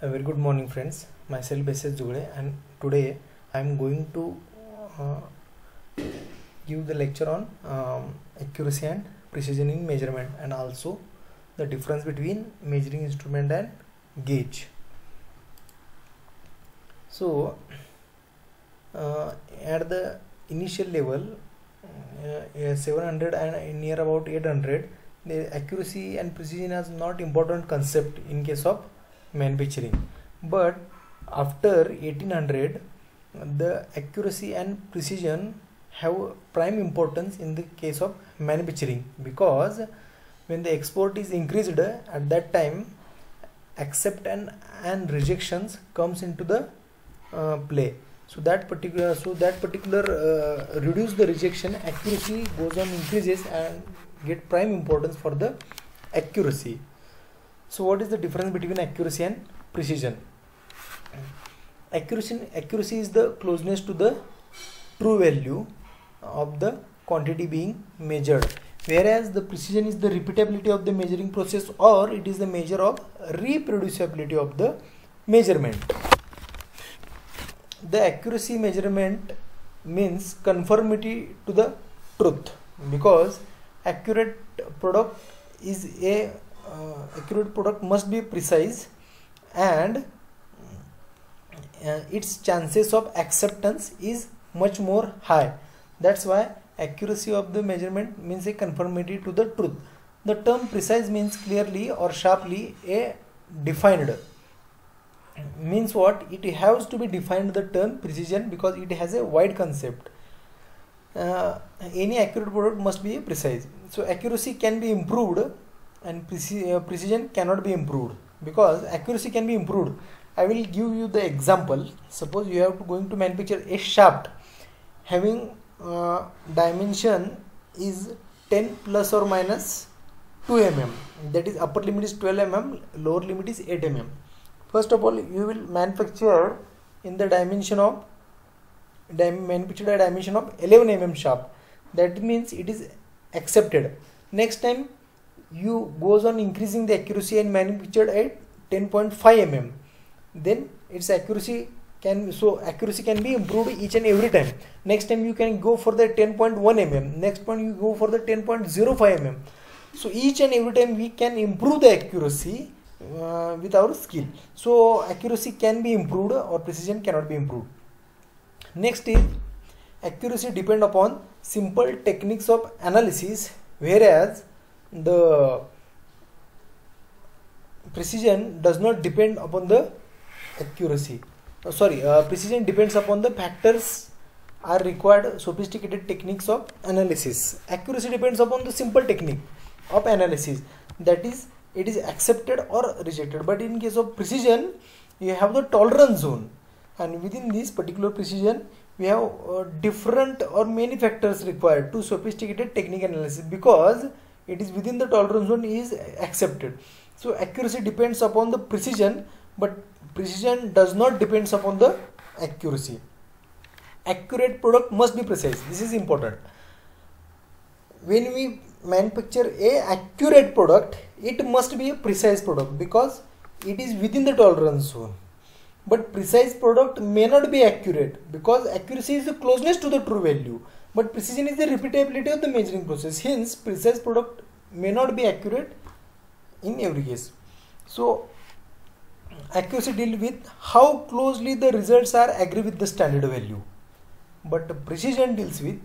A very good morning, friends. Myself S.S. Jugade, and today I am going to give the lecture on accuracy and precision in measurement, and also the difference between measuring instrument and gauge. So, at the initial level, 700 and near about 800, the accuracy and precision is not important concept in case of manufacturing, but after 1800 the accuracy and precision have prime importance in the case of manufacturing, because when the export is increased at that time, acceptance and rejections comes into the play. So that particular reduce the rejection, accuracy goes on increases and get prime importance for the accuracy. So what is the difference between accuracy and precision? Accuracy is the closeness to the true value of the quantity being measured, whereas the precision is the repeatability of the measuring process, or it is the measure of reproducibility of the measurement. The accuracy measurement means conformity to the truth, because accurate product must be precise, and its chances of acceptance is much more high. That's why accuracy of the measurement means a conformity to the truth. The term precise means clearly or sharply a defined. Means what? It has to be defined, the term precision, because it has a wide concept. Any accurate product must be precise. So accuracy can be improved and precision cannot be improved, because accuracy can be improved. I will give you the example. Suppose you have to going to manufacture a shaft having dimension is 10 plus or minus 2 mm. That is, upper limit is 12 mm, lower limit is 8 mm. First of all, you will manufacture in the dimension of 11 mm shaft. That means it is accepted. Next time you goes on increasing the accuracy and manufactured at 10.5 mm. Then its accuracy can be improved each and every time. Next time you can go for the 10.1 mm. Next point you go for the 10.05 mm. So each and every time we can improve the accuracy with our skill. So accuracy can be improved or precision cannot be improved. Next is accuracy depend upon simple techniques of analysis, whereas the precision does not depend upon the accuracy. Precision depends upon the factors are required sophisticated techniques of analysis. Accuracy depends upon the simple technique of analysis, that is, it is accepted or rejected. But in case of precision, you have the tolerance zone, and within this particular precision we have different or many factors required to sophisticated technique analysis, because it is within the tolerance zone is accepted. So accuracy depends upon the precision, but precision does not depends upon the accuracy. Accurate product must be precise. This is important. When we manufacture a accurate product, it must be a precise product, because it is within the tolerance zone. But precise product may not be accurate, because accuracy is the closeness to the true value, but precision is the repeatability of the measuring process. Hence precise product may not be accurate in every case. So accuracy deals with how closely the results are agree with the standard value, but precision deals with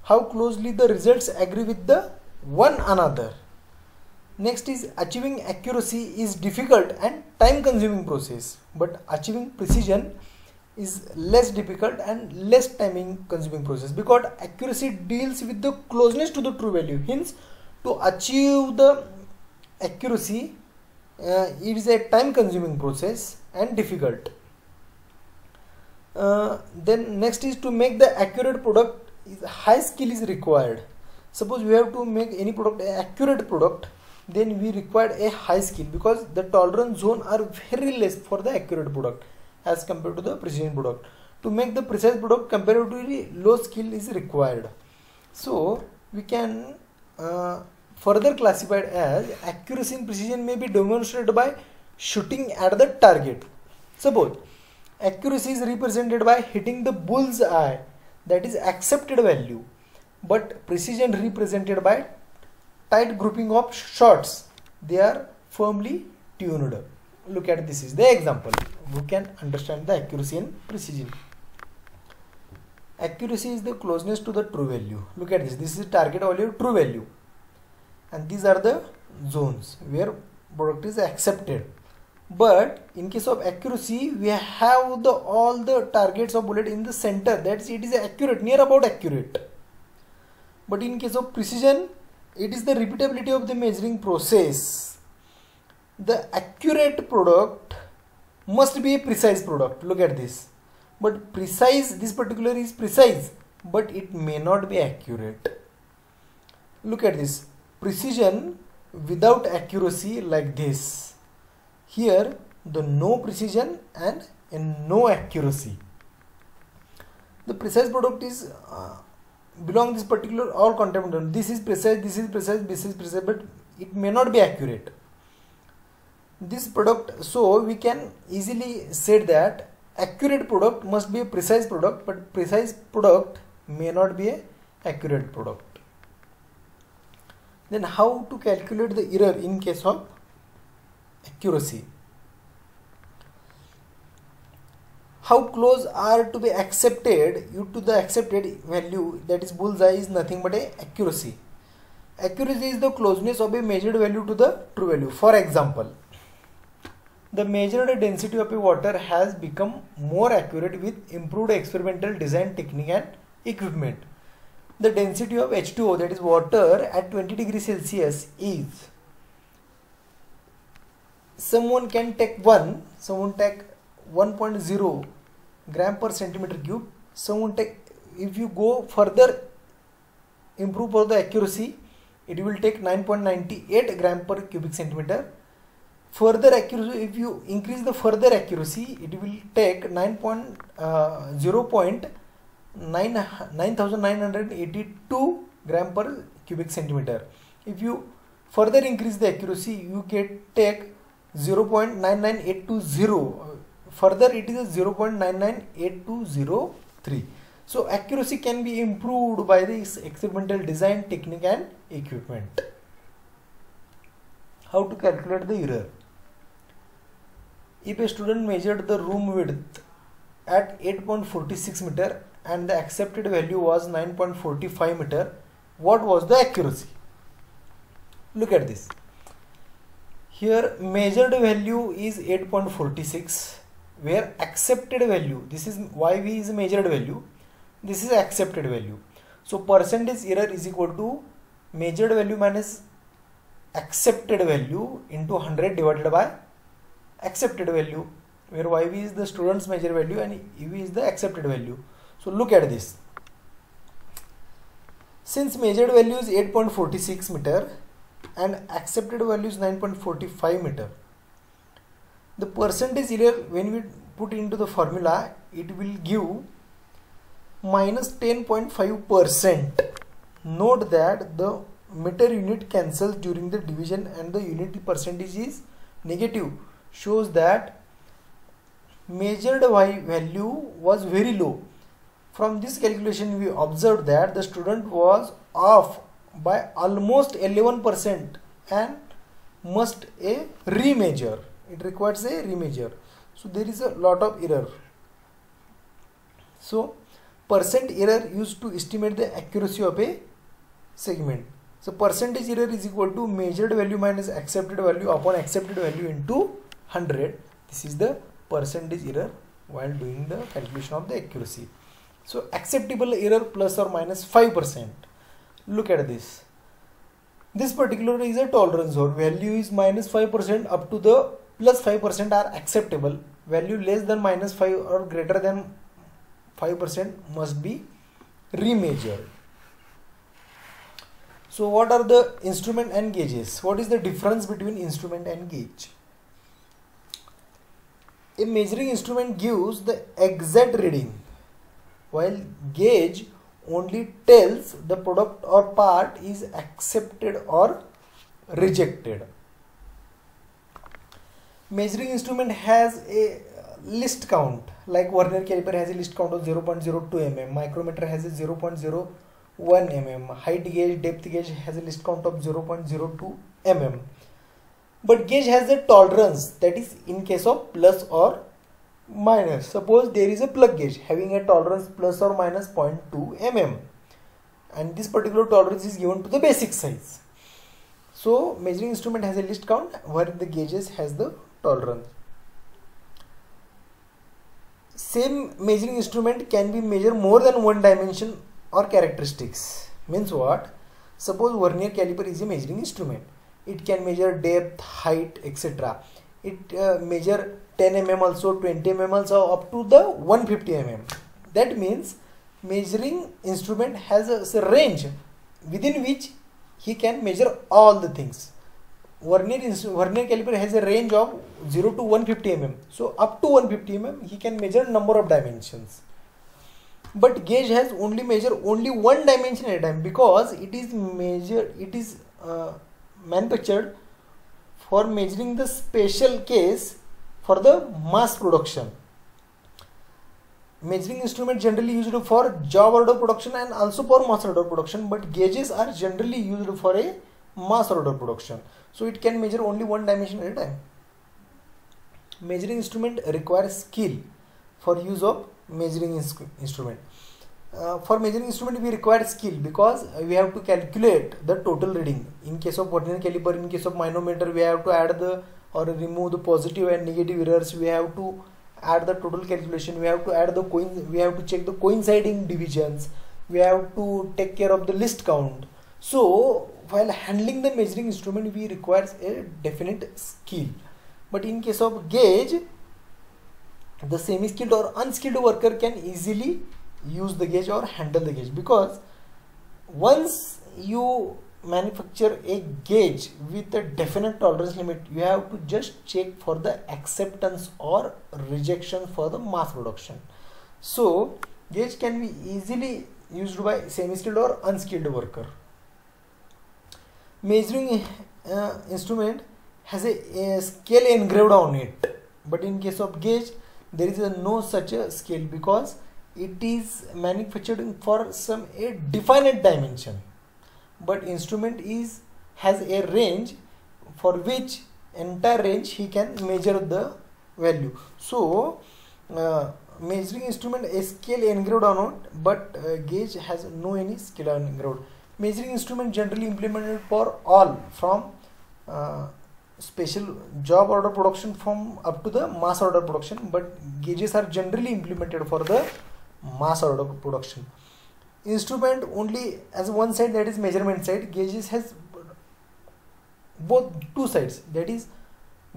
how closely the results agree with the one another. Next is achieving accuracy is difficult and time consuming process, but achieving precision is less difficult and less time consuming process, because accuracy deals with the closeness to the true value. Hence, to achieve the accuracy it is a time consuming process and difficult. Then next is to make the accurate product, high skill is required. Suppose we have to make any product an accurate product, then we require a high skill, because the tolerance zone are very less for the accurate product as compared to the precision product. To make the precise product, comparatively low skill is required. So we can further classified as accuracy and precision may be demonstrated by shooting at the target. Suppose accuracy is represented by hitting the bull's eye, that is accepted value, but precision represented by tight grouping of shots, they are firmly tuned. Look at this is the example. We can understand the accuracy and precision. Accuracy is the closeness to the true value. Look at this. This is target value, true value, and these are the zones where product is accepted. But in case of accuracy, we have all the targets of bullet in the center. That's it is accurate, near about accurate. But in case of precision, it is the repeatability of the measuring process. The accurate product must be a precise product. Look at this. But precise, this particular is precise, but it may not be accurate. Look at this. Precision without accuracy, like this. Here the no precision and no accuracy. The precise product is belong this particular all contaminant. This is precise, this is precise, this is precise, but it may not be accurate. This product, so we can easily say that accurate product must be a precise product, but precise product may not be a accurate product. Then how to calculate the error in case of accuracy? How close are to be accepted you to the accepted value, that is bullseye, is nothing but a accuracy. Accuracy is the closeness of a measured value to the true value. For example, the measured density of a water has become more accurate with improved experimental design technique and equipment. The density of H2O, that is water, at 20 degrees Celsius is, someone take 1.0 gram per centimeter cube. Someone take, if you go further improve for the accuracy, it will take 9.98 gram per cubic centimeter. Further accuracy, if you increase the further accuracy, it will take 9,982 gram per cubic centimeter. If you further increase the accuracy, you can take 0.99820. Further it is 0.99823. So accuracy can be improved by this experimental design technique and equipment. How to calculate the error? If a student measured the room width at 8.46 meter and the accepted value was 9.45 meter, what was the accuracy? Look at this. Here measured value is 8.46, where accepted value, this is YV is measured value, this is accepted value. So percentage error is equal to measured value minus accepted value into 100 divided by accepted value, where YV is the student's measured value and EV is the accepted value. So look at this. Since measured value is 8.46 meter and accepted value is 9.45 meter, the percentage error, when we put into the formula, it will give minus 10.5%. Note that the meter unit cancels during the division and the unit percentage is negative, shows that measured Y value was very low. From this calculation we observed that the student was off by almost 11% and must a remeasure. It requires a remeasure. So there is a lot of error. So percent error used to estimate the accuracy of a segment. So percentage error is equal to measured value minus accepted value upon accepted value into 100. This is the percentage error while doing the calculation of the accuracy. So acceptable error plus or minus 5%. Look at this. This particular is a tolerance zone. Value is minus 5% up to the plus 5% are acceptable. Value less than minus 5 or greater than 5% must be remeasured. So what are the instrument and gauges? What is the difference between instrument and gauge? A measuring instrument gives the exact reading, while gauge only tells the product or part is accepted or rejected. Measuring instrument has a list count, like Vernier caliper has a list count of 0.02 mm, micrometer has a 0.01 mm, height gauge, depth gauge has a list count of 0.02 mm. But gauge has a tolerance, that is in case of plus or minus. Suppose there is a plug gauge having a tolerance plus or minus 0.2 mm, and this particular tolerance is given to the basic size. So measuring instrument has a list count where the gauges has the tolerance. Same measuring instrument can be measured more than one dimension or characteristics. Means what? Suppose Vernier caliper is a measuring instrument. It can measure depth, height, etc. It measure 10 mm also, 20 mm also, up to the 150 mm. That means measuring instrument has a range within which he can measure all the things. Vernier caliper has a range of 0 to 150 mm. So up to 150 mm he can measure number of dimensions. But gauge has only measure only one dimension at a time, because it is manufactured for measuring the special case for the mass production. Measuring instrument generally used for job order production and also for mass order production, but gauges are generally used for a mass order production. So it can measure only one dimension at a time. Measuring instrument requires skill for use of measuring instrument. For measuring instrument we require skill because we have to calculate the total reading. In case of Vernier caliper, in case of manometer, we have to add the or remove the positive and negative errors. We have to add the total calculation. We have to add the we have to check the coinciding divisions. We have to take care of the list count. So while handling the measuring instrument we require a definite skill. But in case of gauge, the semi-skilled or unskilled worker can easily use the gauge or handle the gauge, because once you manufacture a gauge with a definite tolerance limit, you have to just check for the acceptance or rejection for the mass production. So gauge can be easily used by semi-skilled or unskilled worker. Measuring instrument has a scale engraved on it, but in case of gauge there is no such a scale, because it is manufactured for some a definite dimension. But instrument has a range for which entire range he can measure the value. So measuring instrument a scale engraved on it, but gauge has no any scale engraved. Measuring instrument generally implemented for all, from special job order production from up to the mass order production, but gauges are generally implemented for the mass order production. Instrument only has one side, that is measurement side. Gauges has both two sides, that is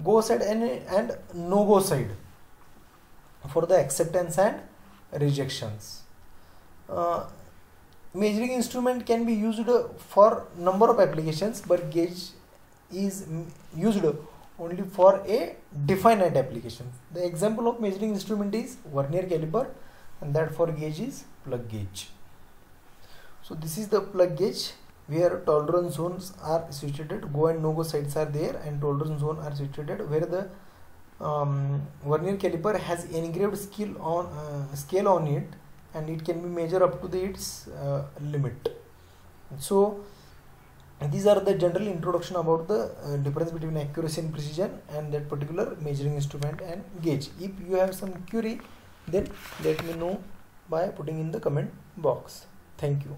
go side and no go side for the acceptance and rejections. Measuring instrument can be used for number of applications, but gauge is used only for a definite application. The example of measuring instrument is Vernier caliper, and that for gauge is plug gauge. So this is the plug gauge where tolerance zones are situated, go and no go sides are there, and tolerance zone are situated where the Vernier caliper has engraved scale on it, and it can be measured up to its limit. So these are the general introduction about the difference between accuracy and precision and that particular measuring instrument and gauge. If you have some query, then let me know by putting in the comment box. Thank you.